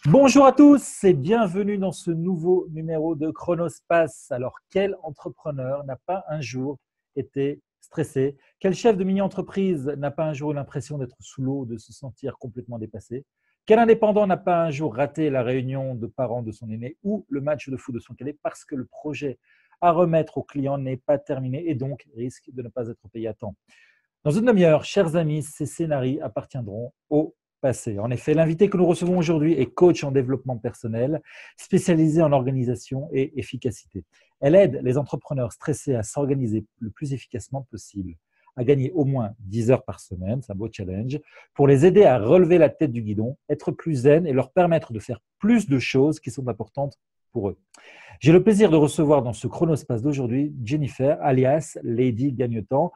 Bonjour à tous et bienvenue dans ce nouveau numéro de Chronospace. Alors, quel entrepreneur n'a pas un jour été stressé? Quel chef de mini-entreprise n'a pas un jour eu l'impression d'être sous l'eau, de se sentir complètement dépassé? Quel indépendant n'a pas un jour raté la réunion de parents de son aîné ou le match de foot de son cadet parce que le projet à remettre au client n'est pas terminé et donc risque de ne pas être payé à temps? Dans une demi-heure, chers amis, ces scénarios appartiendront au passé. En effet, l'invité que nous recevons aujourd'hui est coach en développement personnel, spécialisée en organisation et efficacité. Elle aide les entrepreneurs stressés à s'organiser le plus efficacement possible, à gagner au moins 10 heures par semaine, c'est un beau challenge, pour les aider à relever la tête du guidon, être plus zen et leur permettre de faire plus de choses qui sont importantes pour eux. J'ai le plaisir de recevoir dans ce chronospace d'aujourd'hui Jennifer, alias Lady Gagnetant.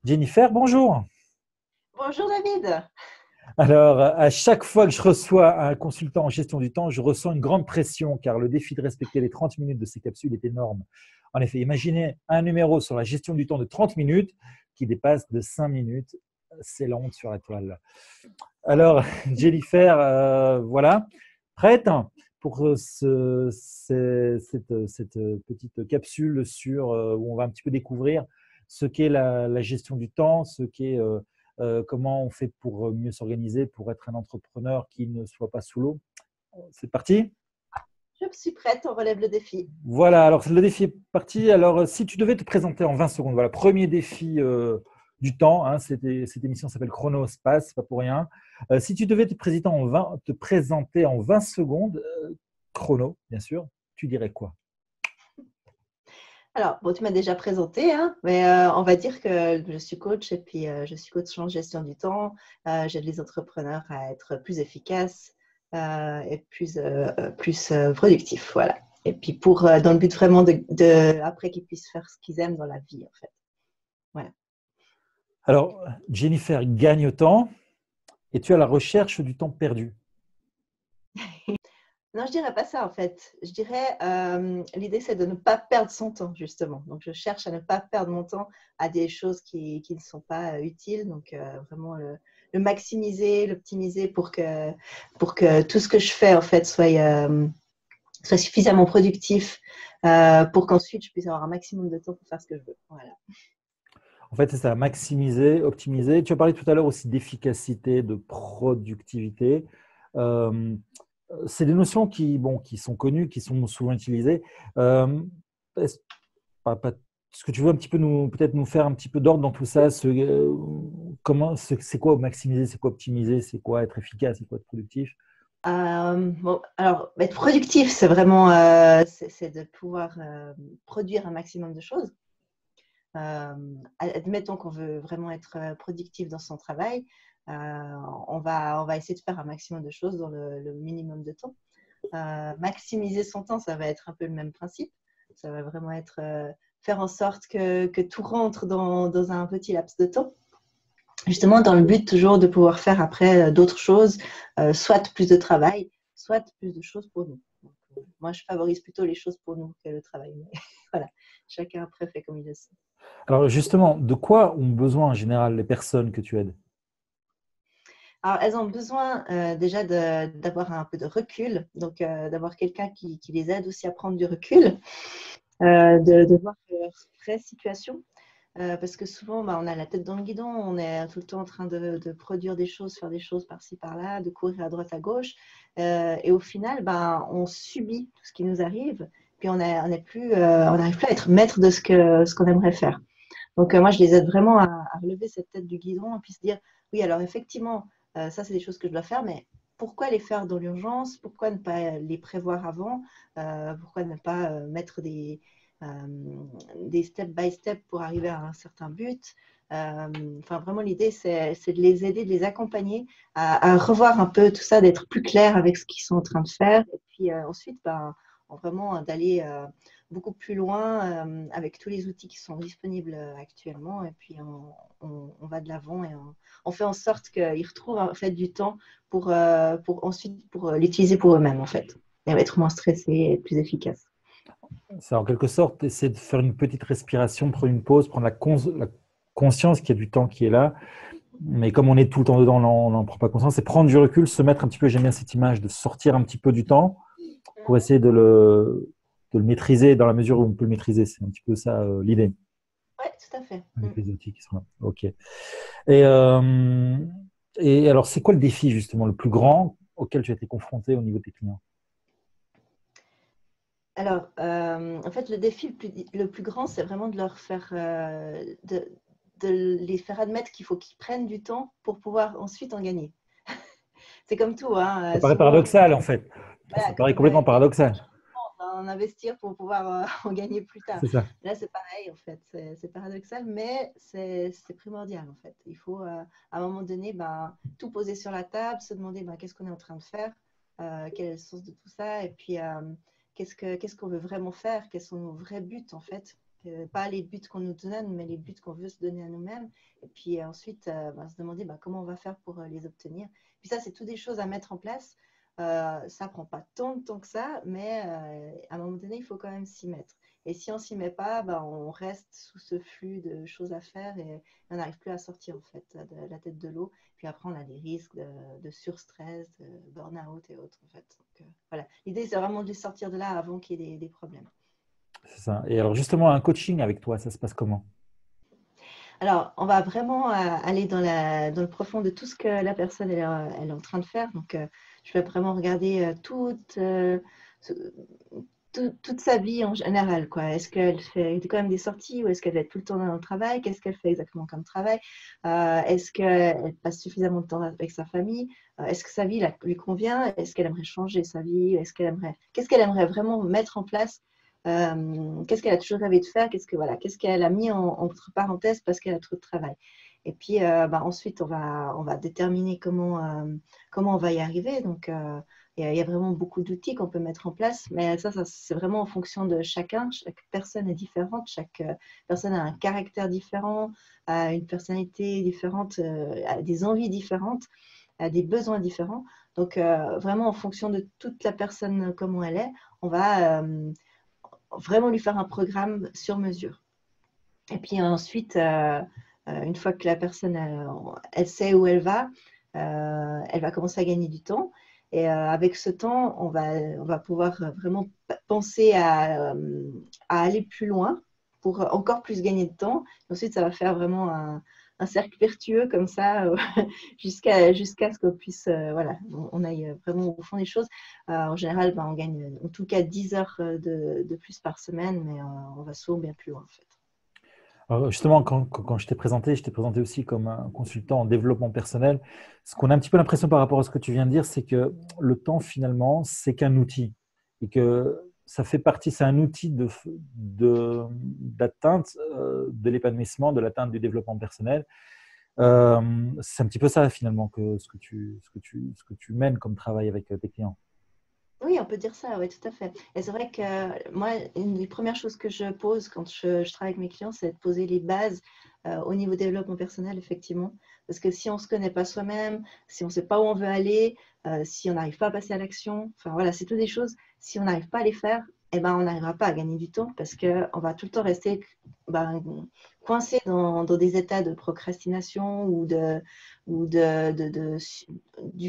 Jennifer, bonjour. Bonjour David. Alors, à chaque fois que je reçois un consultant en gestion du temps, je ressens une grande pression car le défi de respecter les 30 minutes de ces capsules est énorme. En effet, imaginez un numéro sur la gestion du temps de 30 minutes qui dépasse de 5 minutes. C'est la honte sur la toile. Alors, Jennifer, voilà, prête pour cette petite capsule où on va un petit peu découvrir ce qu'est la gestion du temps, ce qu'est comment on fait pour mieux s'organiser, pour être un entrepreneur qui ne soit pas sous l'eau. C'est parti? Je suis prête, on relève le défi. Voilà, alors le défi est parti. Alors, si tu devais te présenter en 20 secondes, voilà, premier défi du temps, hein, cette émission s'appelle Chronospace, c'est pas pour rien. Si tu devais te présenter en 20 secondes, chrono, bien sûr, tu dirais quoi? Alors, bon, tu m'as déjà présenté, hein, mais on va dire que je suis coach et puis je suis coach en gestion du temps. J'aide les entrepreneurs à être plus efficaces et plus productifs. Voilà. Et puis dans le but vraiment après qu'ils puissent faire ce qu'ils aiment dans la vie, en fait. Voilà. Alors, Jennifer gagne temps et tu es à la recherche du temps perdu. Non, je dirais pas ça en fait. Je dirais l'idée c'est de ne pas perdre son temps justement. Donc je cherche à ne pas perdre mon temps à des choses qui ne sont pas utiles. Donc vraiment le maximiser, l'optimiser pour que tout ce que je fais en fait soit suffisamment productif pour qu'ensuite je puisse avoir un maximum de temps pour faire ce que je veux. Voilà. En fait, c'est ça, maximiser, optimiser. Tu as parlé tout à l'heure aussi d'efficacité, de productivité. C'est des notions qui sont connues, qui sont souvent utilisées. Est-ce que tu veux un petit peu peut-être nous faire un petit peu d'ordre dans tout ça? C'est quoi maximiser, c'est quoi optimiser, c'est quoi être efficace, c'est quoi être productif? Bon, alors, être productif, c'est vraiment c'est de pouvoir produire un maximum de choses. Admettons qu'on veut vraiment être productif dans son travail, on va essayer de faire un maximum de choses dans le minimum de temps. Maximiser son temps, ça va être un peu le même principe. Ça va vraiment être faire en sorte que tout rentre dans un petit laps de temps. Justement, dans le but toujours de pouvoir faire après d'autres choses, soit plus de travail, soit plus de choses pour nous. Donc, moi, je favorise plutôt les choses pour nous que le travail. Mais voilà, chacun après fait comme il le sait. Alors justement, de quoi ont besoin en général les personnes que tu aides? Alors, elles ont besoin déjà d'avoir un peu de recul, donc d'avoir quelqu'un qui les aide aussi à prendre du recul, de voir leur vraie situation. Parce que souvent, on a la tête dans le guidon, on est tout le temps en train de produire des choses, faire des choses par-ci, par-là, de courir à droite, à gauche. Et au final, on subit tout ce qui nous arrive, puis on n'arrive plus à être maître de ce qu'on aimerait faire. Donc, moi, je les aide vraiment à relever cette tête du guidon et puis se dire, oui, alors effectivement, ça, c'est des choses que je dois faire, mais pourquoi les faire dans l'urgence? Pourquoi ne pas les prévoir avant? Pourquoi ne pas mettre des step by step pour arriver à un certain but? Enfin, vraiment, l'idée, c'est de les aider, de les accompagner à revoir un peu tout ça, d'être plus clair avec ce qu'ils sont en train de faire. Et puis ensuite, vraiment d'aller beaucoup plus loin avec tous les outils qui sont disponibles actuellement. Et puis, on va de l'avant et on fait en sorte qu'ils retrouvent en fait du temps pour ensuite pour l'utiliser pour eux-mêmes, en fait. Et être moins stressés et plus efficaces. C'est en quelque sorte essayer de faire une petite respiration, prendre une pause, prendre la conscience qu'il y a du temps qui est là. Mais comme on est tout le temps dedans, on n'en prend pas conscience. C'est prendre du recul, se mettre un petit peu, j'aime bien cette image, de sortir un petit peu du temps pour essayer de le maîtriser dans la mesure où on peut le maîtriser. C'est un petit peu ça l'idée. Oui, tout à fait. Avec les outils qui sont là. OK. Et alors, c'est quoi le défi justement le plus grand auquel tu as été confronté au niveau de tes clients? Alors, en fait, le défi le plus grand, c'est vraiment de leur faire, de les faire admettre qu'il faut qu'ils prennent du temps pour pouvoir ensuite en gagner. C'est comme tout, hein, Ça paraît souvent, paradoxal en fait. voilà, Ça quand paraît on a complètement gagné, paradoxal. on va en investir pour pouvoir en gagner plus tard. C'est ça. Là, c'est pareil, en fait. C'est paradoxal, mais c'est primordial, en fait. Il faut, à un moment donné, tout poser sur la table, se demander qu'est-ce qu'on est en train de faire, quelle est la source de tout ça, et puis qu'est-ce qu'on veut vraiment faire, quels sont nos vrais buts, en fait. Pas les buts qu'on nous donne, mais les buts qu'on veut se donner à nous-mêmes. Et puis ensuite, se demander comment on va faire pour les obtenir. Puis ça, c'est toutes des choses à mettre en place. Ça prend pas tant de temps que ça, mais à un moment donné, il faut quand même s'y mettre. Et si on s'y met pas, on reste sous ce flux de choses à faire et on n'arrive plus à sortir en fait de la tête de l'eau. Puis après, on a des risques de surstress, de burn-out et autres en fait. Donc, voilà. L'idée, c'est vraiment de sortir de là avant qu'il y ait des problèmes. C'est ça. Et alors justement, un coaching avec toi, ça se passe comment? Alors, on va vraiment aller dans le profond de tout ce que la personne elle est en train de faire. Donc, je vais vraiment regarder toute sa vie en général, quoi. Est-ce qu'elle fait quand même des sorties ou est-ce qu'elle va être tout le temps dans le travail? Qu'est-ce qu'elle fait exactement comme travail? Est-ce qu'elle passe suffisamment de temps avec sa famille? Est-ce que sa vie lui convient? Est-ce qu'elle aimerait changer sa vie? Qu'est-ce qu'elle aimerait vraiment mettre en place? Qu'est-ce qu'elle a toujours rêvé de faire? Qu'est-ce qu'elle a mis entre parenthèses parce qu'elle a trop de travail? Et puis ensuite, on va déterminer comment on va y arriver. Donc, il y a vraiment beaucoup d'outils qu'on peut mettre en place, mais ça c'est vraiment en fonction de chacun. Chaque personne est différente, chaque personne a un caractère différent, a une personnalité différente, a des envies différentes, a des besoins différents. Donc, vraiment en fonction de toute la personne, comment elle est, on va vraiment lui faire un programme sur mesure. Et puis ensuite, une fois que la personne elle sait où elle va commencer à gagner du temps. Et avec ce temps, on va pouvoir vraiment penser à aller plus loin pour encore plus gagner de temps. Et ensuite, ça va faire vraiment un cercle vertueux comme ça jusqu'à ce qu'on puisse, on aille vraiment au fond des choses. En général, on gagne en tout cas 10 heures de plus par semaine, mais on va souvent bien plus loin en fait. Alors justement, quand je t'ai présenté aussi comme un consultant en développement personnel. Ce qu'on a un petit peu l'impression par rapport à ce que tu viens de dire, c'est que le temps, finalement, c'est qu'un outil. Et que ça fait partie, c'est un outil d'atteinte de l'épanouissement, de l'atteinte du développement personnel. C'est un petit peu ça, finalement, que ce que tu mènes comme travail avec tes clients. Oui, on peut dire ça, oui, tout à fait. Et c'est vrai que moi, une des premières choses que je pose quand je travaille avec mes clients, c'est de poser les bases au niveau développement personnel, effectivement. Parce que si on ne se connaît pas soi-même, si on ne sait pas où on veut aller, si on n'arrive pas à passer à l'action, enfin voilà, c'est toutes des choses, si on n'arrive pas à les faire, on n'arrivera pas à gagner du temps parce qu'on va tout le temps rester coincé dans des états de procrastination ou du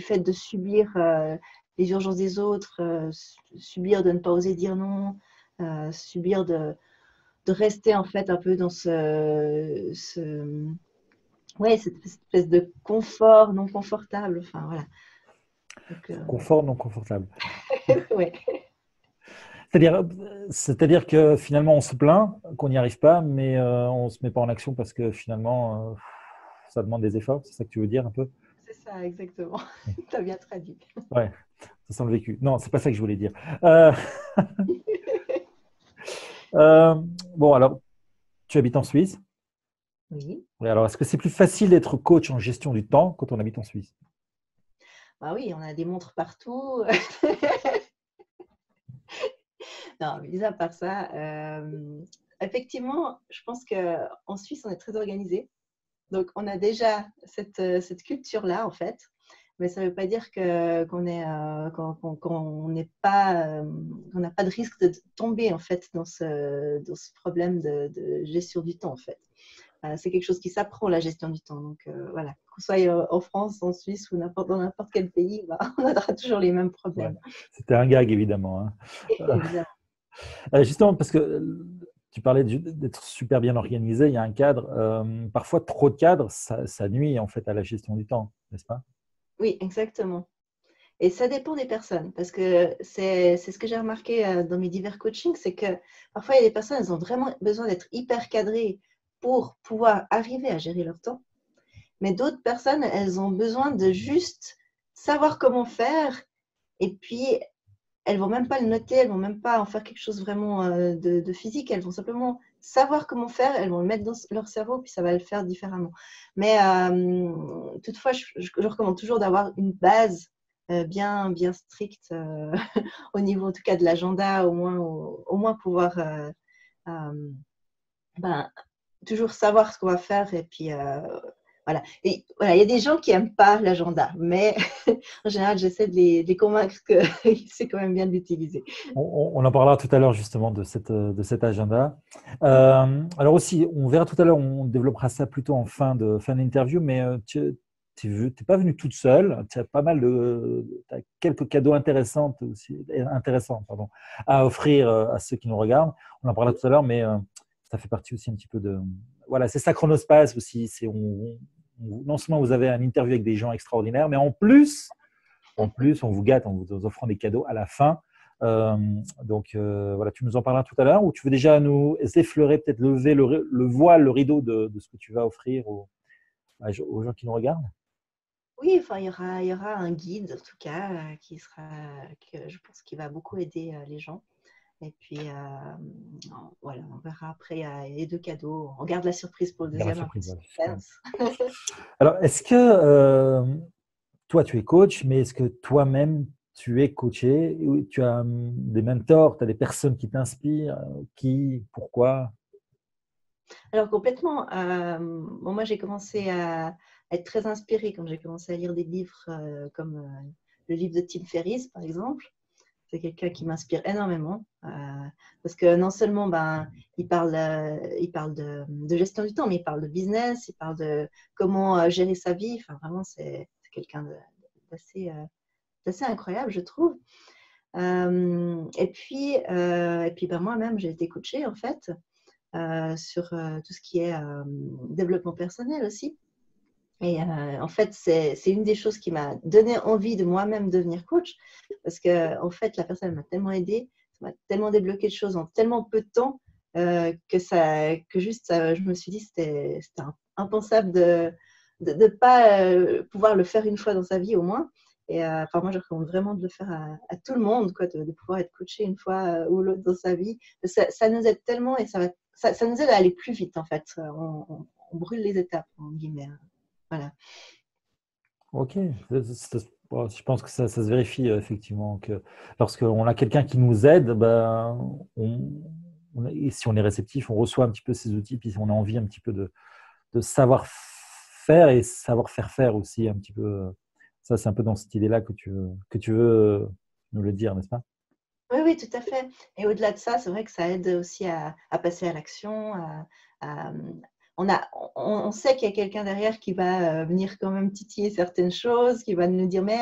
fait de subir les urgences des autres, subir de ne pas oser dire non, subir de rester en fait un peu dans cette espèce de confort non confortable. Enfin voilà. Donc, Confort, non confortable. ouais. C'est-à-dire que finalement, on se plaint qu'on n'y arrive pas, mais on ne se met pas en action parce que finalement, ça demande des efforts. C'est ça que tu veux dire un peu? C'est ça, exactement. Tu as bien traduit. Ouais, ça sent le vécu. Non, c'est pas ça que je voulais dire. Euh, euh, bon, alors, tu habites en Suisse. Oui. Et alors, est-ce que c'est plus facile d'être coach en gestion du temps quand on habite en Suisse? Bah oui, on a des montres partout. Non, mis à part ça, effectivement, je pense qu'en Suisse, on est très organisé. Donc, on a déjà cette culture-là, en fait. Mais ça ne veut pas dire qu'on n'est pas, qu'on n'a pas de risque de tomber, en fait, dans ce problème de gestion du temps, en fait. C'est quelque chose qui s'apprend, la gestion du temps. Donc, voilà, qu'on soit en France, en Suisse ou dans n'importe quel pays, bah, on aura toujours les mêmes Ouais. problèmes. C'était un gag, évidemment. Hein. Évidemment. Justement, parce que tu parlais d'être super bien organisé, il y a un cadre. Parfois, trop de cadres, ça nuit en fait à la gestion du temps, n'est-ce pas? Oui, exactement. Et ça dépend des personnes, parce que c'est ce que j'ai remarqué dans mes divers coachings, c'est que parfois, il y a des personnes, elles ont vraiment besoin d'être hyper cadrées pour pouvoir arriver à gérer leur temps. Mais d'autres personnes, elles ont besoin de juste savoir comment faire, et puis elles vont même pas le noter, elles vont même pas en faire quelque chose vraiment de physique, elles vont simplement savoir comment faire, elles vont le mettre dans leur cerveau, puis ça va le faire différemment. Mais toutefois, je recommande toujours d'avoir une base bien stricte au niveau en tout cas de l'agenda, au moins pouvoir euh, ben, toujours savoir ce qu'on va faire et puis voilà. Et voilà, il y a des gens qui n'aiment pas l'agenda, mais en général, j'essaie de les convaincre que c'est quand même bien de l'utiliser. On en parlera tout à l'heure justement de cet agenda. Alors aussi, on verra tout à l'heure, on développera ça plutôt en fin d'interview, mais tu n'es pas venue toute seule. Tu as t'as quelques cadeaux intéressants pardon, à offrir à ceux qui nous regardent. On en parlera tout à l'heure, mais ça fait partie aussi un petit peu de. Voilà, c'est ça Chronospace aussi. Non seulement vous avez une interview avec des gens extraordinaires, mais en plus, on vous gâte en vous offrant des cadeaux à la fin. Euh, voilà, tu nous en parleras tout à l'heure ou tu veux déjà nous effleurer, peut-être lever le voile, le rideau de ce que tu vas offrir aux gens qui nous regardent? Oui, enfin, il y aura un guide, en tout cas, que je pense qui va beaucoup aider les gens. Et puis, voilà, on verra après, il y a les deux cadeaux. On garde la surprise pour le Dans la deuxième, un peu de surprise. Ouais. suspense. Alors, est-ce que toi, tu es coach, mais est-ce que toi-même, tu es coaché? Ou tu as des mentors, tu as des personnes qui t'inspirent? Pourquoi? Alors, complètement. Bon, moi, j'ai commencé à être très inspirée quand j'ai commencé à lire des livres comme le livre de Tim Ferriss, par exemple. C'est quelqu'un qui m'inspire énormément parce que non seulement il parle de gestion du temps, mais il parle de business, il parle de comment gérer sa vie. Enfin, vraiment, c'est quelqu'un d'assez incroyable, je trouve. Et puis moi-même, j'ai été coachée en fait sur tout ce qui est développement personnel aussi. Et en fait, c'est une des choses qui m'a donné envie de moi-même devenir coach parce que en fait, la personne m'a tellement aidée, ça m'a tellement débloqué de choses en tellement peu de temps que juste, je me suis dit c'était impensable de ne pas pouvoir le faire une fois dans sa vie au moins. Et enfin, moi, je recommande vraiment de le faire à tout le monde, quoi, de pouvoir être coaché une fois ou l'autre dans sa vie. Ça nous aide tellement et ça nous aide à aller plus vite, en fait. On brûle les étapes, en guillemets. Voilà. Ok. Bon, je pense que ça se vérifie effectivement que lorsqu'on a quelqu'un qui nous aide, ben, et si on est réceptif, on reçoit un petit peu ces outils, puis on a envie un petit peu de savoir faire et savoir faire faire aussi un petit peu. Ça, c'est un peu dans cette idée-là que tu veux nous le dire, n'est-ce pas? Oui, oui, tout à fait. Et au-delà de ça, c'est vrai que ça aide aussi à passer à l'action. À- on sait qu'il y a quelqu'un derrière qui va venir quand même titiller certaines choses, qui va nous dire, mais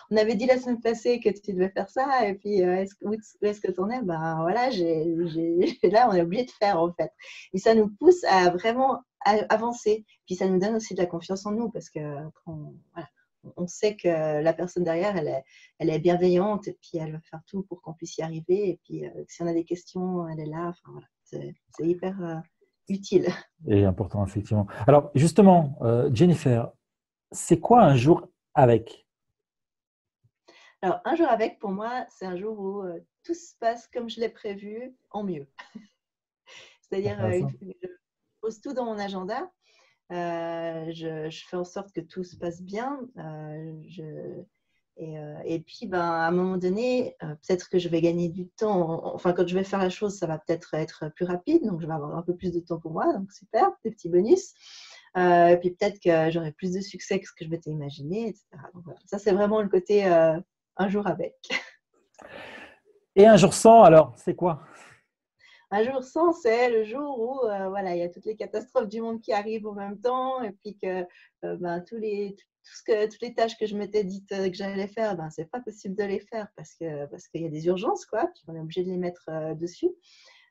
on avait dit la semaine passée que tu devais faire ça, et puis où est-ce que tu en es? Ben voilà, là, on est obligé de faire en fait. Et ça nous pousse à vraiment avancer. Puis ça nous donne aussi de la confiance en nous, parce que voilà, on sait que la personne derrière, elle est bienveillante et puis elle va faire tout pour qu'on puisse y arriver. Et puis, si on a des questions, elle est là. Enfin, voilà, c'est hyper utile. Et important, effectivement. Alors, justement, Jennifer, c'est quoi un jour avec? Alors, un jour avec, pour moi, c'est un jour où tout se passe comme je l'ai prévu, en mieux. C'est-à-dire, Intéressant. je pose tout dans mon agenda. Je fais en sorte que tout se passe bien. Et puis, ben, à un moment donné, peut-être que je vais gagner du temps. Enfin, quand je vais faire la chose, ça va peut-être être plus rapide. Donc, je vais avoir un peu plus de temps pour moi. Donc, super, des petits bonus. Et puis, peut-être que j'aurai plus de succès que ce que je m'étais imaginé, etc. Donc, voilà. Ça, c'est vraiment le côté un jour avec. Et un jour sans, alors, c'est quoi? Un jour sans, c'est le jour où voilà, il y a toutes les catastrophes du monde qui arrivent en même temps et puis que ben, toutes les tâches que je m'étais dites que j'allais faire, ben, c'est pas possible de les faire parce qu'il y a des urgences, quoi, puis on est obligé de les mettre dessus.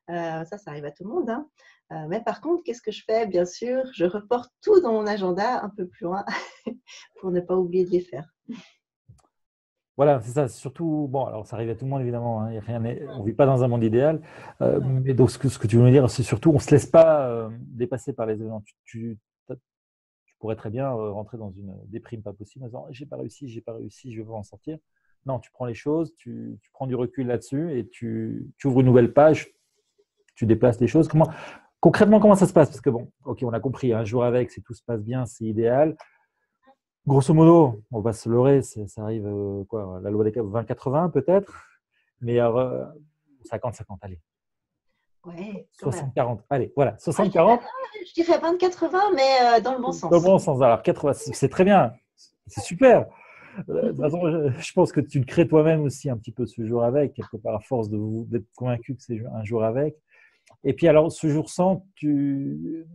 Ça arrive à tout le monde. Hein. Mais par contre, qu'est-ce que je fais? Bien sûr, je reporte tout dans mon agenda un peu plus loin pour ne pas oublier de les faire. Voilà, c'est ça. Surtout, bon, alors ça arrive à tout le monde évidemment. Hein, on ne vit pas dans un monde idéal. Mais donc, ce que tu veux me dire, c'est surtout, on ne se laisse pas dépasser par les événements. Tu pourrais très bien rentrer dans une déprime pas possible en disant j'ai pas réussi, je veux en sortir. Non, tu prends les choses, tu prends du recul là-dessus et tu ouvres une nouvelle page, tu déplaces les choses. Concrètement, comment ça se passe? Parce que bon, ok, on a compris, un jour avec, si tout se passe bien, c'est idéal. Grosso modo, on va se leurrer, ça arrive quoi, la loi des 20-80 peut-être, mais 50-50, allez. Ouais, quand même. 60-40, allez, voilà, Moi, 60-40. je dirais 20-80, mais dans le bon Dans le sens. bon sens, alors 80, c'est très bien, c'est super. De toute façon, je pense que tu le crées toi-même aussi un petit peu ce jour avec, quelque part à force d'être convaincu que c'est un jour avec. Et puis alors, ce jour sans, tu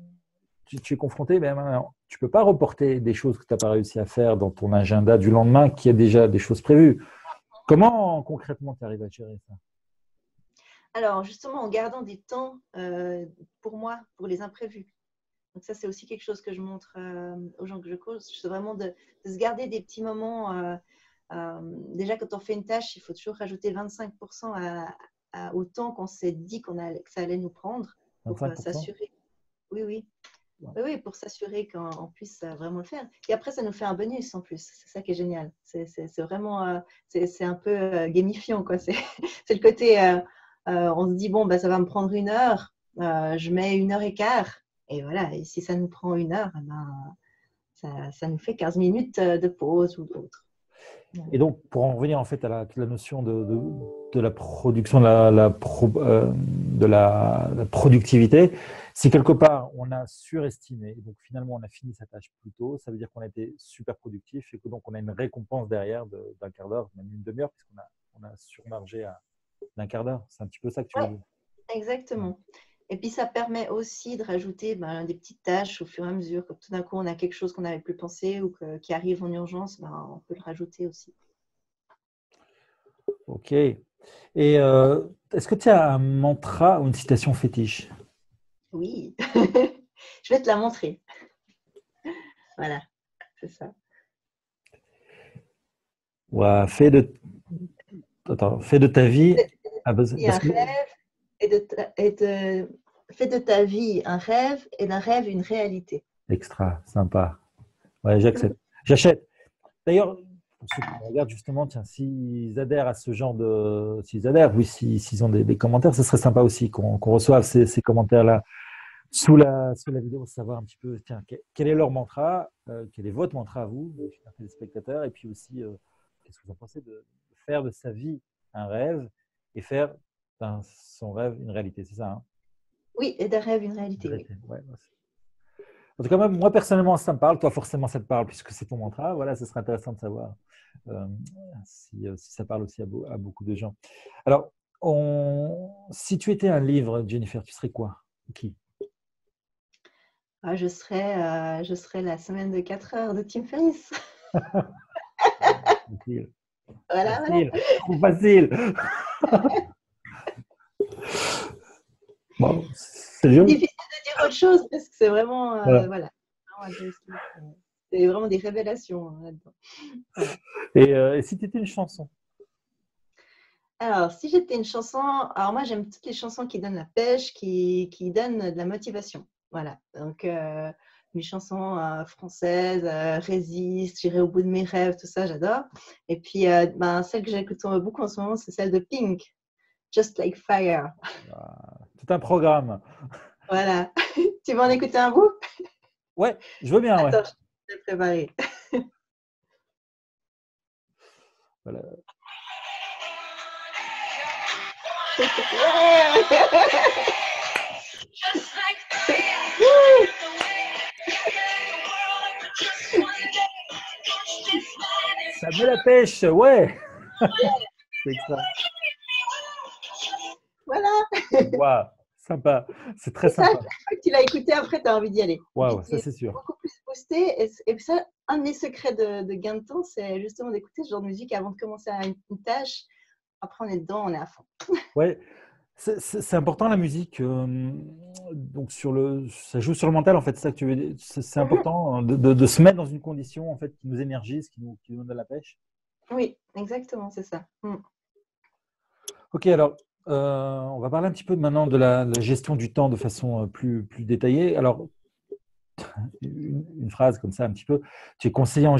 es confronté, mais maintenant, tu ne peux pas reporter des choses que tu n'as pas réussi à faire dans ton agenda du lendemain qui a déjà des choses prévues. Comment concrètement tu arrives à gérer ça? Alors, justement, en gardant des temps pour moi, pour les imprévus. Donc, ça, c'est aussi quelque chose que je montre aux gens que je coach. C'est vraiment de se garder des petits moments. Déjà, quand on fait une tâche, il faut toujours rajouter 25% au temps qu'on s'est dit que ça allait nous prendre pour 25%? s'assurer. Oui, oui. Oui, pour s'assurer qu'on puisse vraiment le faire. Et après, ça nous fait un bonus en plus. C'est ça qui est génial. C'est vraiment, c'est un peu gamifiant, quoi. C'est le côté, on se dit, bon, bah, ça va me prendre 1 heure. Je mets 1 heure et quart. Et voilà, et si ça nous prend 1 heure, eh ben, ça nous fait 15 minutes de pause ou d'autres. Et donc, pour en revenir en fait à la notion de la production, de la productivité, si quelque part on a surestimé, donc finalement on a fini sa tâche plus tôt, ça veut dire qu'on a été super productif et que donc on a une récompense derrière d'un quart d'heure, même une demi-heure, puisqu'on a surmargé d'un quart d'heure. C'est un petit peu ça que tu veux Ouais, dire. exactement. Et puis, ça permet aussi de rajouter des petites tâches au fur et à mesure. Quand tout d'un coup, on a quelque chose qu'on n'avait plus pensé ou qui arrive en urgence, on peut le rajouter aussi. Ok. Et est-ce que tu as un mantra ou une citation fétiche? Oui, je vais te la montrer. Voilà, c'est ça. Ouais, fais de ta vie. Et un rêve fais de ta vie un rêve et d'un rêve une réalité. Extra, sympa. Ouais, j'accepte. J'achète. D'ailleurs, pour ceux qui me regardent, justement, tiens, s'ils adhèrent à ce genre s'ils adhèrent, oui, s'ils ont des commentaires, ce serait sympa aussi qu'on reçoive ces commentaires-là sous la vidéo, savoir un petit peu, tiens, quel est leur mantra, quel est votre mantra à vous, chers téléspectateurs, et puis aussi, qu'est-ce que vous en pensez de faire de sa vie un rêve et faire son rêve une réalité, c'est ça, hein? Oui, et d'un rêve une Une réalité, oui. réalité, ouais, en tout cas, moi, personnellement, ça me parle. Toi, forcément, ça te parle puisque c'est ton mantra. Voilà, ce serait intéressant de savoir euh, si ça parle aussi à beaucoup de gens. Alors, si tu étais un livre, Jennifer, tu serais quoi? Qui? Je serais la semaine de 4 heures de Tim Ferriss. Facile. Voilà, voilà. Facile. Trop facile. Bon, c'est C'est dur. difficile de dire autre chose parce que c'est vraiment, Voilà. voilà, c'est vraiment des révélations là-dedans. Voilà. Et si tu étais une chanson? Alors, si j'étais une chanson, alors moi j'aime toutes les chansons qui donnent la pêche, qui donnent de la motivation. Voilà. Donc, mes chansons françaises, Résiste, J'irai au bout de mes rêves, tout ça, j'adore. Et puis, celle que j'écoute beaucoup en ce moment, c'est celle de Pink, Just Like Fire. Tout un programme. Voilà. Tu veux en écouter un bout? Ouais, je veux bien, ouais. Attends, je vais te préparer. Voilà. Ça met la pêche, ouais. C'est extra. Voilà. Waouh, sympa. C'est très Et ça, sympa. une fois que tu l'as écouté, après, tu as envie d'y aller. Et puis, Waouh, tu ça es c'est sûr. beaucoup plus boosté. Et ça, un de mes secrets de gain de temps, c'est justement d'écouter ce genre de musique avant de commencer une tâche. Après, on est dedans, on est à fond. Ouais, c'est important la musique. Donc ça joue sur le mental en fait. C'est ça que tu veux dire. C'est important de se mettre dans une condition en fait qui nous énergise, qui nous donne de la pêche. Oui, exactement, c'est ça. Ok, alors on va parler un petit peu maintenant de la gestion du temps de façon plus détaillée. Alors une phrase comme ça un petit peu. Tu es conseiller en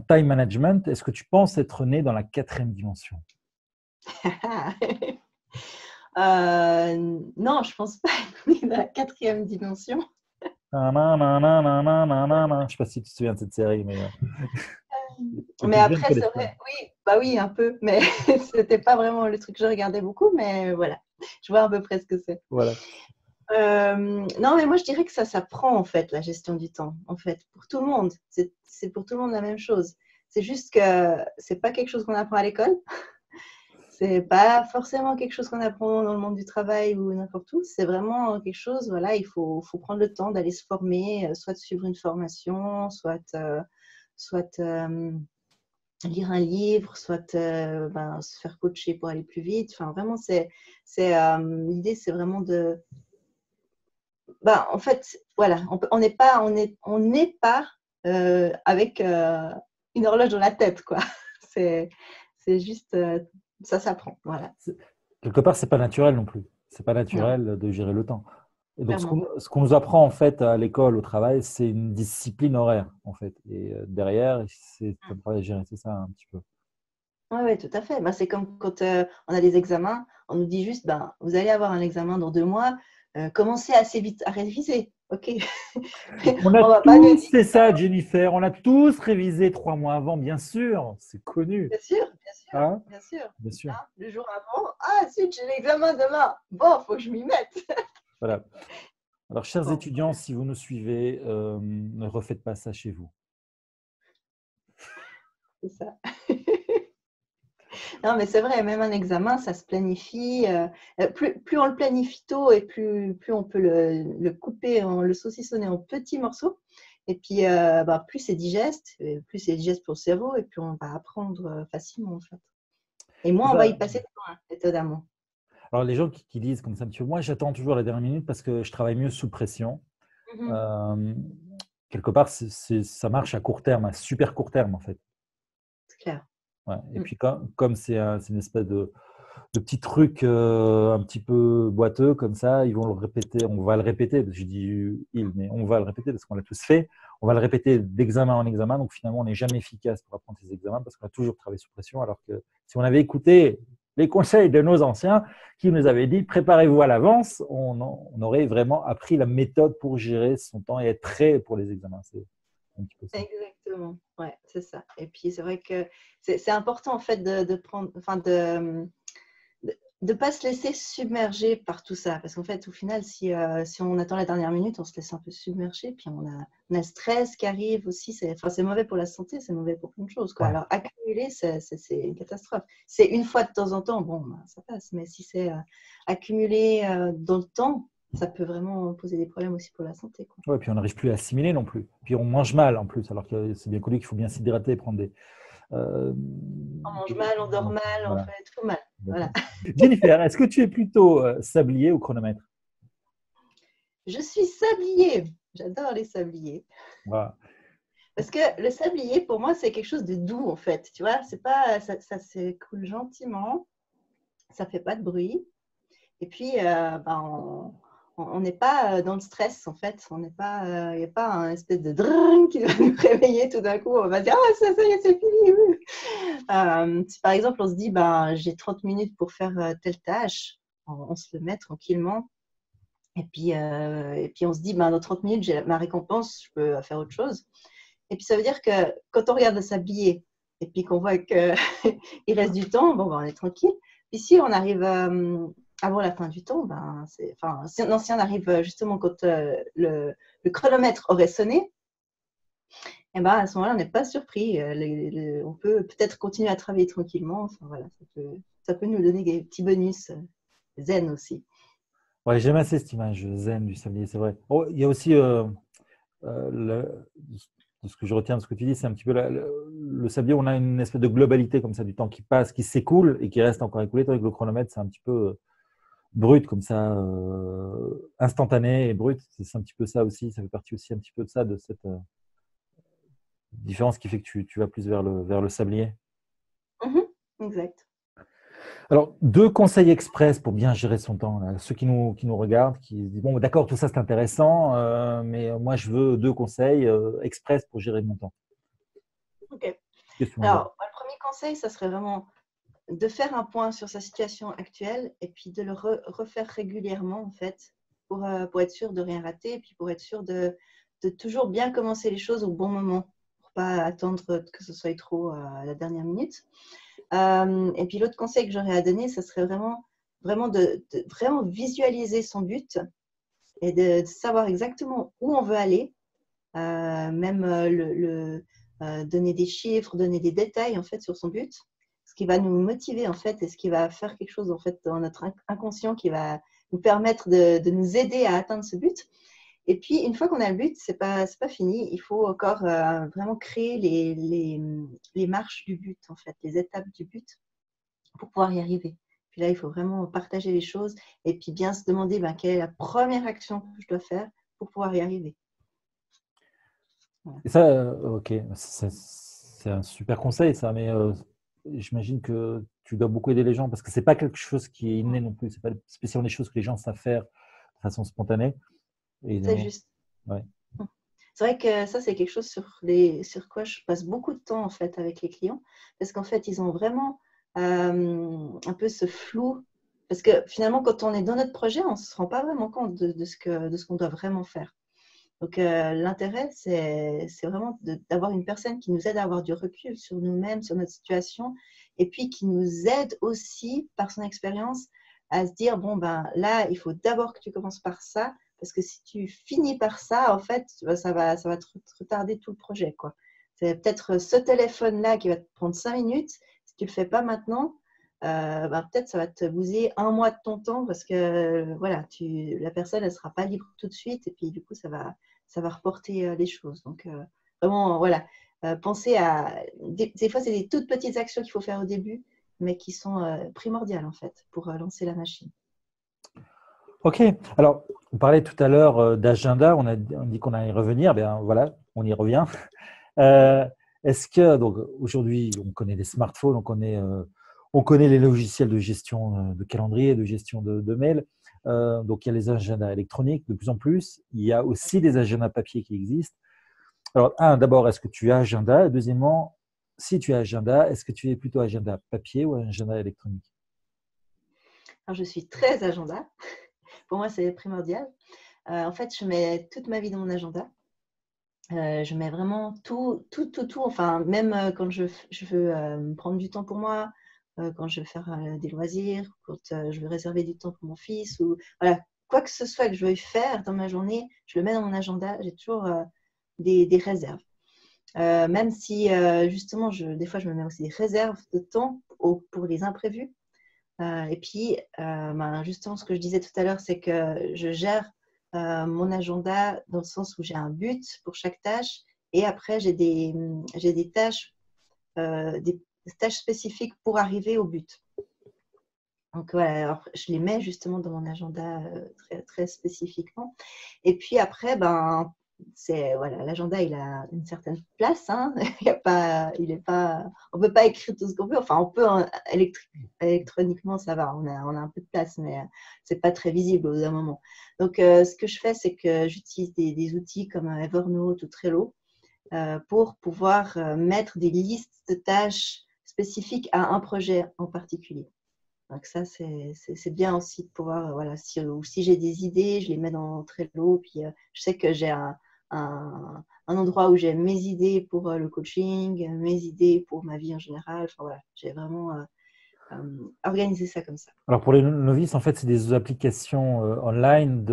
time management. Est-ce que tu penses être né dans la 4e dimension? Non, je pense pas être dans la 4e dimension. Je ne sais pas si tu te souviens de cette série, mais les Mais plus jeunes après, c'est connaissent pas. vrai, oui, bah oui, un peu, mais c'était pas vraiment le truc que je regardais beaucoup, mais voilà, je vois à peu près ce que c'est. Voilà. Non, mais moi je dirais que ça s'apprend en fait, la gestion du temps, en fait, pour tout le monde. C'est pour tout le monde la même chose. C'est juste que c'est pas quelque chose qu'on apprend à l'école. C'est pas forcément quelque chose qu'on apprend dans le monde du travail ou n'importe où. C'est vraiment quelque chose, voilà, il faut prendre le temps d'aller se former, soit de suivre une formation, soit lire un livre, soit se faire coacher pour aller plus vite. Enfin, vraiment, l'idée, c'est vraiment en fait, voilà, on n'est pas, avec une horloge dans la tête, quoi. C'est juste, ça s'apprend, voilà. Quelque part, c'est pas naturel non plus. C'est pas Non, naturel de gérer le temps. Et donc, clairement pas. ce qu'on nous apprend en fait à l'école, au travail, c'est une discipline horaire en fait. Et derrière, c'est un travail à gérer. C'est ça un petit peu. Oui, ouais, tout à fait. C'est comme quand on a des examens, on nous dit juste, vous allez avoir un examen dans 2 mois, commencez assez vite à réviser. OK. On a On va pas nous tous dire, fait ça, Jennifer. On a tous révisé 3 mois avant, bien sûr. C'est connu. bien sûr, bien sûr, Hein? bien sûr. Bien sûr. Hein, le jour avant, ah, si, j'ai l'examen demain. Bon, faut que je m'y mette. Voilà. Alors, chers Bon, étudiants, si vous nous suivez, ne refaites pas ça chez vous. c'est ça. Non, mais c'est vrai, même un examen, ça se planifie. Plus on le planifie tôt et plus on peut le couper, le saucissonner en petits morceaux. Et puis, plus c'est digeste, plus c'est digeste pour le cerveau, et puis on va apprendre facilement, en fait. Et C'est moins on va y ça. passer de temps, hein, étonnamment. Alors, les gens qui disent comme ça un petit peu, moi, j'attends toujours la dernière minute parce que je travaille mieux sous pression. Mhm. Euh, Quelque part, ça marche à court terme, à super court terme, en fait. C'est clair. Ouais. Et Mm. puis, comme c'est une espèce de petit truc un petit peu boiteux comme ça, ils vont le répéter, on va le répéter, je dis il, mais on va le répéter parce qu'on l'a tous fait, on va le répéter d'examen en examen, donc finalement on n'est jamais efficace pour apprendre ces examens parce qu'on a toujours travaillé sous pression, alors que si on avait écouté les conseils de nos anciens qui nous avaient dit préparez-vous à l'avance, on aurait vraiment appris la méthode pour gérer son temps et être prêt pour les examens. C'est un petit peu ça. Exactement, ouais, c'est ça. Et puis c'est vrai que c'est important en fait de prendre, enfin de pas se laisser submerger par tout ça, parce qu'en fait au final si on attend la dernière minute, on se laisse un peu submerger, puis on a le stress qui arrive aussi. C'est mauvais pour la santé, c'est mauvais pour plein de choses, quoi. Ouais. Alors accumuler, c'est une catastrophe. C'est une fois de temps en temps, bon, ça passe, mais si c'est accumulé dans le temps, ça peut vraiment poser des problèmes aussi pour la santé, quoi. Ouais, puis on n'arrive plus à assimiler non plus. Puis on mange mal en plus, alors que c'est bien connu qu'il faut bien s'hydrater et prendre euh, On mange mal, on dort mal, on voilà. fait tout mal. Voilà. Jennifer, est-ce que tu es plutôt sablier ou chronomètre? Je suis sablier. J'adore les sabliers. Voilà. Parce que le sablier, pour moi, c'est quelque chose de doux, en fait. Tu vois, c'est pas, ça s'écoule gentiment, ça fait pas de bruit. Et puis, on n'est pas dans le stress, en fait. On n'est pas, il n'y a pas un espèce de drrrr qui va nous réveiller tout d'un coup. On va dire, ah, ça y est, c'est fini. Si par exemple, on se dit, j'ai 30 minutes pour faire telle tâche, on se le met tranquillement. Et puis on se dit, dans 30 minutes, j'ai ma récompense, je peux faire autre chose. Et puis ça veut dire que quand on regarde le sablier et puis qu'on voit qu'il reste du temps, bon, ben, on est tranquille. Puis si on arrive avant la fin du temps, ben, si on arrive justement quand le chronomètre aurait sonné, et ben, à ce moment-là, on n'est pas surpris. On peut peut-être continuer à travailler tranquillement. Enfin, voilà, ça peut nous donner des petits bonus zen aussi. Ouais, j'aime assez cette image zen du sablier, c'est vrai. Oh, il y a aussi, de ce que je retiens de ce que tu dis, c'est un petit peu le sablier, on a une espèce de globalité comme ça du temps qui passe, qui s'écoule et qui reste encore écoulé. Tandis que le chronomètre, c'est un petit peu brut comme ça, instantané et brut. C'est un petit peu ça aussi. Ça fait partie aussi un petit peu de ça, de cette différence qui fait que tu vas plus vers le sablier. Exact. Alors, deux conseils express pour bien gérer son temps. Là. Ceux qui nous regardent, qui se disent, bon, d'accord, tout ça c'est intéressant, mais moi je veux deux conseils express pour gérer mon temps. Ok. Qu'est-ce que tu m'en dis? Alors, le premier conseil, ça serait vraiment de faire un point sur sa situation actuelle et puis de le refaire régulièrement, en fait, pour être sûr de rien rater et puis pour être sûr de toujours bien commencer les choses au bon moment, pour pas attendre que ce soit trop à la dernière minute. Et puis l'autre conseil que j'aurais à donner, ça serait vraiment de vraiment visualiser son but et de savoir exactement où on veut aller, même donner des chiffres, donner des détails en fait sur son but, ce qui va nous motiver en fait et ce qui va faire quelque chose en fait dans notre inconscient qui va nous permettre de nous aider à atteindre ce but. Et puis une fois qu'on a le but, c'est pas fini. Il faut encore vraiment créer les marches du but en fait, les étapes du but pour pouvoir y arriver. Puis là, il faut vraiment partager les choses et puis bien se demander quelle est la première action que je dois faire pour pouvoir y arriver. Voilà. Et ça, ok, c'est un super conseil, ça, mais j'imagine que tu dois beaucoup aider les gens parce que c'est pas quelque chose qui est inné non plus. C'est pas spécialement des choses que les gens savent faire de façon spontanée, C'est évidemment. juste. Ouais. C'est vrai que ça, c'est quelque chose sur quoi je passe beaucoup de temps en fait avec les clients parce qu'en fait, ils ont vraiment un peu ce flou. Parce que finalement, quand on est dans notre projet, on ne se rend pas vraiment compte de ce qu'on doit vraiment faire. Donc, l'intérêt, c'est vraiment d'avoir une personne qui nous aide à avoir du recul sur nous-mêmes, sur notre situation, et puis qui nous aide aussi, par son expérience, à se dire, bon, ben là, il faut d'abord que tu commences par ça, parce que si tu finis par ça, en fait, ça va te retarder tout le projet, quoi. C'est peut-être ce téléphone-là qui va te prendre 5 minutes. Si tu ne le fais pas maintenant, peut-être ça va te bousiller un mois de ton temps parce que voilà, la personne, elle ne sera pas libre tout de suite, et puis du coup, ça va reporter les choses. Donc, vraiment, voilà, pensez à… Des fois, c'est des toutes petites actions qu'il faut faire au début, mais qui sont primordiales, en fait, pour lancer la machine. Ok, alors on parlait tout à l'heure d'agenda, on dit qu'on allait y revenir, bien voilà, on y revient. Euh, Est-ce que, donc aujourd'hui, on connaît les smartphones, on connaît les logiciels de gestion de calendrier, de gestion de mails. Donc il y a les agendas électroniques de plus en plus. Il y a aussi des agendas papier qui existent. Alors, d'abord, est-ce que tu as agenda? Et deuxièmement, si tu as agenda, est-ce que tu es plutôt agenda papier ou agenda électronique? Alors, je suis très agenda. Pour moi, c'est primordial. En fait, je mets toute ma vie dans mon agenda. Je mets vraiment tout. Enfin, même quand je veux me prendre du temps pour moi, quand je veux faire des loisirs, quand je veux réserver du temps pour mon fils, ou voilà, quoi que ce soit que je veuille faire dans ma journée, je le mets dans mon agenda. J'ai toujours des réserves. Même si, justement, des fois, je me mets aussi des réserves de temps pour les imprévus. Et puis, justement, ce que je disais tout à l'heure, c'est que je gère mon agenda dans le sens où j'ai un but pour chaque tâche et après, j'ai des tâches spécifiques pour arriver au but. Donc, voilà, alors, je les mets justement dans mon agenda très, très spécifiquement. Et puis après, voilà, l'agenda, il a une certaine place. Hein. On peut pas écrire tout ce qu'on veut. Enfin, on peut électroniquement, ça va. On a un peu de place, mais c'est pas très visible au bout d'un moment. Donc, ce que je fais, c'est que j'utilise des outils comme Evernote ou Trello pour pouvoir mettre des listes de tâches spécifiques à un projet en particulier. Donc ça, c'est bien aussi de pouvoir, voilà, si j'ai des idées, je les mets dans Trello, puis je sais que j'ai un un endroit où j'ai mes idées pour le coaching, mes idées pour ma vie en général. Enfin, voilà, j'ai vraiment organisé ça comme ça. Alors pour les novices, en fait, c'est des applications online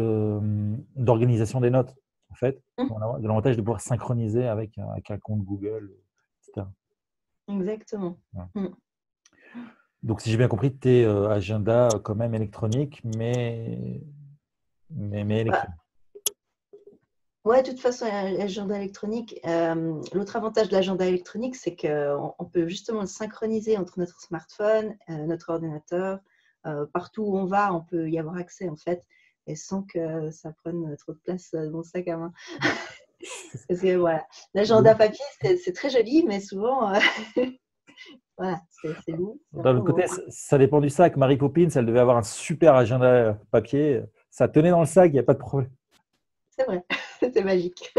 d'organisation des notes, en fait. Mmh. On a l'avantage de pouvoir synchroniser avec un compte Google, etc. Exactement. Voilà. Mmh. Donc, si j'ai bien compris, tes agenda quand même électronique, mais Bah, électronique. ouais, de toute façon, l'agenda électronique, l'autre avantage de l'agenda électronique, c'est qu'on peut justement le synchroniser entre notre smartphone, notre ordinateur. Partout où on va, on peut y avoir accès en fait, et sans que ça prenne trop de place dans le sac à main. Parce que voilà, l'agenda papier, c'est très joli, mais souvent, voilà, c'est lourd, c'est un D'un peu autre côté, gros. ça dépend du sac. Mary Poppins, elle devait avoir un super agenda papier. Ça tenait dans le sac, il n'y a pas de problème. C'est vrai, c'est magique.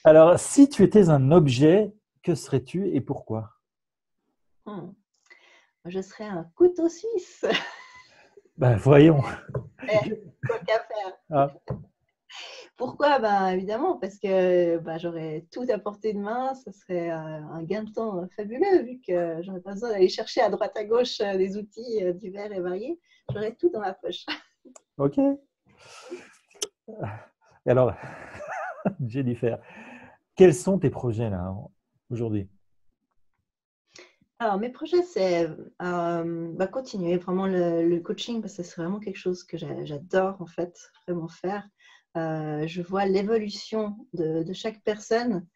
Alors, si tu étais un objet, que serais-tu et pourquoi? Hmm. Je serais un couteau suisse. Ben, voyons. Quoi qu'à faire. Ah, Pourquoi? Ben, évidemment, parce que j'aurais tout à portée de main. Ça serait un gain de temps fabuleux, vu que j'aurais pas besoin d'aller chercher à droite à gauche des outils divers et variés. J'aurais tout dans ma poche. ok. Et alors, Jennifer, quels sont tes projets là aujourd'hui? Alors, mes projets, c'est continuer vraiment le coaching, parce que c'est vraiment quelque chose que j'adore, en fait, vraiment faire. Je vois l'évolution de chaque personne.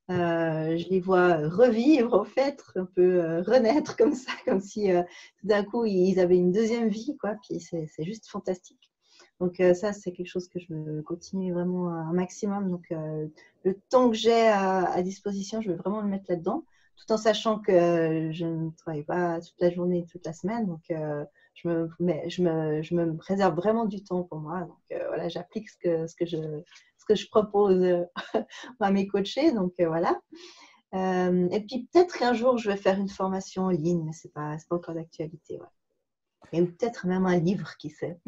Je les vois revivre, en fait, un peu renaître comme ça, comme si tout d'un coup, ils avaient une deuxième vie, quoi. Puis c'est juste fantastique. Donc, ça, c'est quelque chose que je veux continuer vraiment un maximum. Donc, le temps que j'ai à disposition, je veux vraiment le mettre là-dedans, tout en sachant que je ne travaille pas toute la journée, toute la semaine. Donc, je me réserve vraiment du temps pour moi. Donc, voilà, j'applique ce que je propose à mes coachés. Donc, voilà. Et puis, peut-être qu'un jour, je vais faire une formation en ligne, mais ce n'est pas encore d'actualité. Ouais. Et peut-être même un livre, qui sait.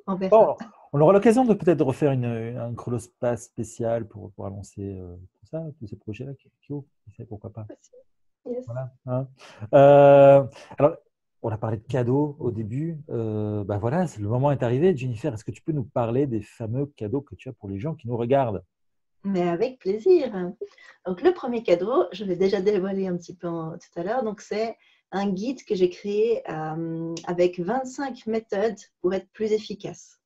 On verra. Bon, on aura l'occasion de peut-être refaire un chronospace spécial pour annoncer tout ça, tous ces projets-là, Kyo, qui sait, pourquoi pas. Yes. Voilà, hein. Alors, on a parlé de cadeaux au début. Ben voilà, le moment est arrivé. Jennifer, est-ce que tu peux nous parler des fameux cadeaux que tu as pour les gens qui nous regardent? Mais avec plaisir. Donc, le premier cadeau, je l'ai déjà dévoilé un petit peu tout à l'heure. Donc, c'est un guide que j'ai créé avec 25 méthodes pour être plus efficace.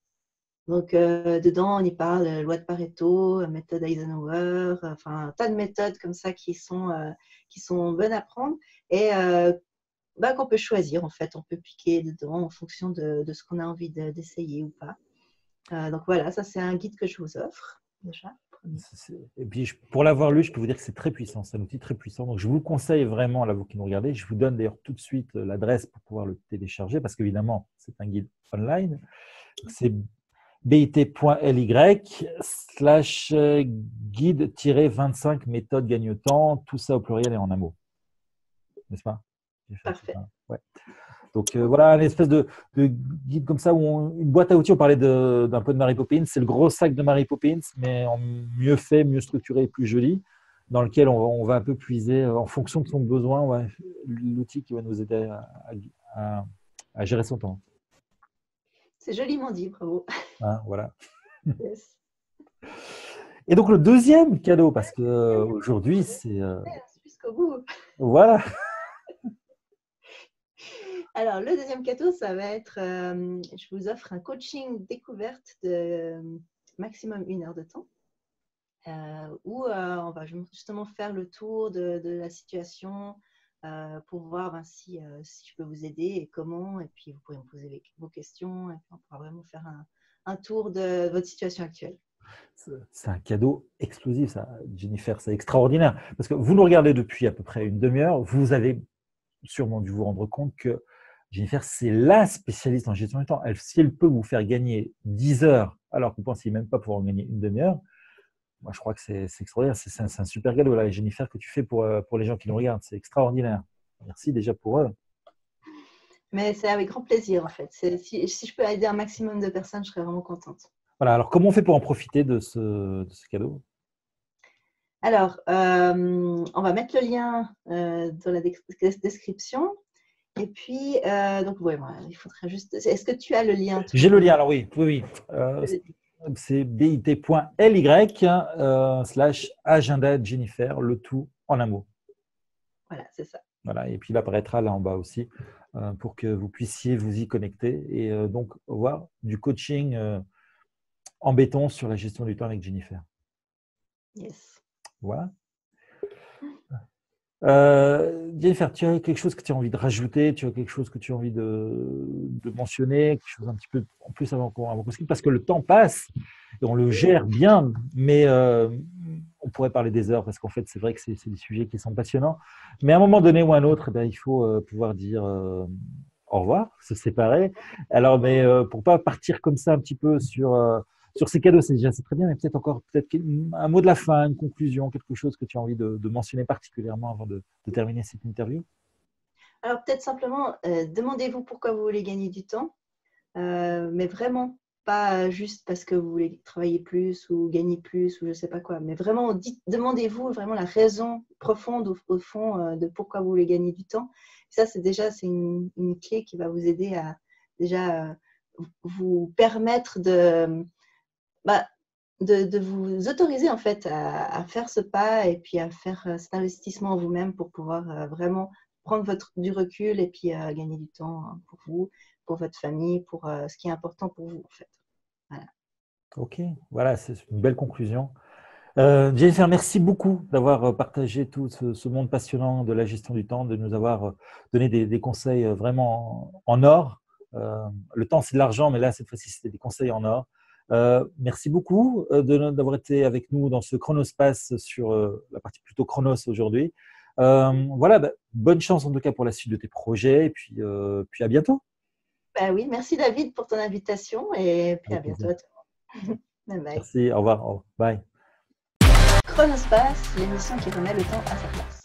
Donc, dedans, on y parle de loi de Pareto, méthode Eisenhower, enfin, un tas de méthodes comme ça qui sont bonnes à prendre et qu'on peut choisir, en fait. On peut piquer dedans en fonction de ce qu'on a envie d'essayer ou pas. Donc, voilà, ça, c'est un guide que je vous offre déjà. Et puis, pour l'avoir lu, je peux vous dire que c'est très puissant. C'est un outil très puissant. Donc, je vous le conseille vraiment, là, vous qui nous regardez. Je vous donne d'ailleurs tout de suite l'adresse pour pouvoir le télécharger parce qu'évidemment, c'est un guide online. C'est bit.ly/guide-25 méthode gagne-temps, tout ça au pluriel et en un mot. N'est-ce pas? Parfait. Ouais. Donc voilà, une espèce de guide comme ça, une boîte à outils. On parlait d'un peu de Mary Poppins. C'est le gros sac de Mary Poppins, mais en mieux fait, mieux structuré et plus joli, dans lequel on va un peu puiser en fonction de son besoin, ouais, l'outil qui va nous aider à gérer son temps. C'est joliment dit, bravo. Hein, voilà. Yes. Et donc le deuxième cadeau, parce que aujourd'hui, c'est Jusqu'au bout. voilà. Alors, le deuxième cadeau, ça va être, je vous offre un coaching découverte de maximum 1 heure de temps, où on va justement faire le tour de la situation pour voir si je peux vous aider et comment. Et puis, vous pourrez me poser vos questions et puis on pourra vraiment faire un tour de votre situation actuelle. C'est un cadeau explosif, ça, Jennifer, c'est extraordinaire. Parce que vous nous regardez depuis à peu près une demi-heure, vous avez sûrement dû vous rendre compte que Jennifer, c'est la spécialiste en gestion du temps. Si elle peut vous faire gagner 10 heures, alors que vous ne pensiez même pas pouvoir en gagner une demi-heure, moi je crois que c'est extraordinaire. C'est un super cadeau, là, Jennifer, que tu fais pour les gens qui nous regardent. C'est extraordinaire. Merci déjà pour eux. Mais c'est avec grand plaisir, en fait. Si je peux aider un maximum de personnes, je serais vraiment contente. Voilà, alors comment on fait pour en profiter de ce cadeau? Alors, on va mettre le lien dans la description. Et puis, donc, ouais, voilà, il faudrait juste… Est-ce que tu as le lien? J'ai le lien, alors oui, oui, oui. C'est bit.ly/agenda Jennifer, le tout en un mot. Voilà, c'est ça. Voilà, et puis il apparaîtra là en bas aussi pour que vous puissiez vous y connecter et donc voir du coaching en béton sur la gestion du temps avec Jennifer. Yes. Voilà. Jennifer, tu as quelque chose que tu as envie de rajouter? Tu as quelque chose que tu as envie de mentionner? Quelque chose un petit peu en plus avant qu'on se quitte, parce que le temps passe et on le gère bien, mais on pourrait parler des heures parce qu'en fait, c'est vrai que c'est des sujets qui sont passionnants. Mais à un moment donné ou à un autre, il faut pouvoir dire au revoir, se séparer. Alors, mais pour pas partir comme ça un petit peu sur ces cadeaux, c'est très bien, mais peut-être encore un mot de la fin, une conclusion, quelque chose que tu as envie de mentionner particulièrement avant de terminer cette interview. Alors, peut-être simplement, demandez-vous pourquoi vous voulez gagner du temps, mais vraiment pas juste parce que vous voulez travailler plus ou gagner plus ou je ne sais pas quoi, mais vraiment, demandez-vous vraiment la raison profonde au fond de pourquoi vous voulez gagner du temps. Ça, c'est une clé qui va vous aider à déjà vous permettre de vous autoriser en fait à faire ce pas et puis à faire cet investissement en vous-même pour pouvoir vraiment prendre du recul et puis gagner du temps pour vous, pour votre famille, pour ce qui est important pour vous en fait. Voilà. Ok, voilà, c'est une belle conclusion. Jennifer, merci beaucoup d'avoir partagé tout ce monde passionnant de la gestion du temps, de nous avoir donné des conseils vraiment en or. Le temps, c'est de l'argent, mais là, cette fois-ci, c'était des conseils en or. Merci beaucoup d'avoir été avec nous dans ce chronospace sur la partie plutôt chronos aujourd'hui. Voilà, bonne chance en tout cas pour la suite de tes projets et puis à bientôt. Oui, merci David pour ton invitation et puis à bientôt à toi. Bye bye. Merci, au revoir, bye. Chronospace, l'émission qui remet le temps à sa place.